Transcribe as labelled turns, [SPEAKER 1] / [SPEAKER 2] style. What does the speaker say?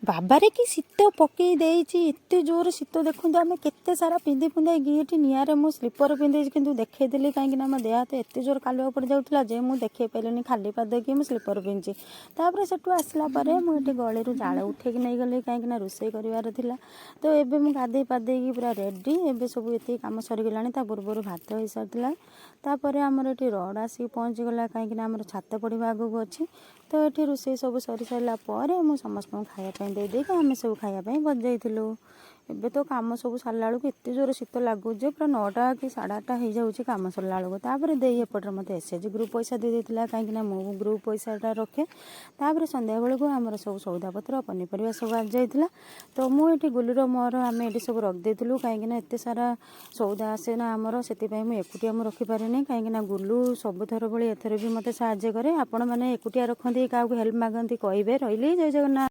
[SPEAKER 1] ବାବାରେ କି ଶୀତ ପକେଇ ଦେଇଛି, ଏତେ ଜୋର ଶୀତ ଦେଖନ୍ତୁ। ଆମେ କେତେ ସାରା ପିନ୍ଧି ପିନ୍ଧାଇକି ଏଠି ନିଆଁରେ ମୁଁ ସ୍ଲିପର ପିନ୍ଧେଇଛି, କିନ୍ତୁ ଦେଖେଇଦେଲି କାହିଁକିନା ମୋ ଦେହ ହାତ ଏତେ ଜୋର କାଲୁଆ ପଡ଼ିଯାଉଥିଲା ଯେ ମୁଁ ଦେଖେଇ ପାରିଲିନି ଖାଲି ପାଦକି ମୁଁ ସ୍ଲିପର ପିନ୍ଧିଛି। ତାପରେ ସେଠୁ ଆସିଲା ପରେ ମୁଁ ଏଠି ଗଳିରୁ ଜାଳ ଉଠେଇକି ନେଇଗଲି କାହିଁକିନା ରୋଷେଇ କରିବାର ଥିଲା। ତ ଏବେ ମୁଁ ଗାଧେଇ ପାଧେଇକି ପୁରା ରେଡ଼ି। ଏବେ ସବୁ ଏତିକି କାମ ସରିଗଲାଣି, ତା ପୂର୍ବରୁ ଭାତ ହେଇସାରିଥିଲା। ତାପରେ ଆମର ଏଠି ରଡ଼ ଆସିକି ପହଞ୍ଚିଗଲା କାହିଁକିନା ଆମର ଛାତ ପଡ଼ିବା ଆଗକୁ ଅଛି। ତ ଏଠି ରୋଷେଇ ସବୁ ସରି ସାରିଲା ପରେ ମୁଁ ସମସ୍ତଙ୍କୁ ଖାଇବା ପାଇଁ ଦେଇଦେଇକି ଆମେ ସବୁ ଖାଇବା ପାଇଁ ବସିଯାଇଥିଲୁ। ଏବେ ତ କାମ ସବୁ ସରିଲା ବେଳକୁ ଏତେ ଜୋର ଶୀତ ଲାଗୁଛି, ପୁରା 9ଟା କି 8:30 ହେଇଯାଉଛି କାମ ସରିଲା ବେଳକୁ। ତାପରେ ଦେଇ ଏପଟରେ ମୋତେ ଏସ୍ଏଚଜି ଗ୍ରୁପ୍ ପଇସା ଦେଇଦେଇଥିଲା କାହିଁକିନା ମୁଁ ଗ୍ରୁପ୍ ପଇସାଟା ରଖେ। ତାପରେ ସନ୍ଧ୍ୟାବେଳକୁ ଆମର ସବୁ ସଉଦାପତ୍ର ପନିପରିବା ସବୁ ଆସିଯାଇଥିଲା। ତ ମୁଁ ଏଠି ଗୁଲୁର ମୋର ଆମେ ଏଠି ସବୁ ରଖିଦେଇଥିଲୁ କାହିଁକିନା ଏତେ ସାରା ସଉଦା ଆସେ ନା ଆମର, ସେଥିପାଇଁ ମୁଁ ଏକୁଟିଆ ମୁଁ ରଖିପାରେନି। କାହିଁକିନା ଗୁଲୁ ସବୁଥର ଭଳି ଏଥର ବି ମୋତେ ସାହାଯ୍ୟ କରେ। ଆପଣମାନେ ଏକୁଟିଆ ରଖନ୍ତି, କାହାକୁ ହେଲ୍ପ ମାଗନ୍ତି କହିବେ। ରହିଲି, ଜୟ ଜଗନ୍ନାଥ।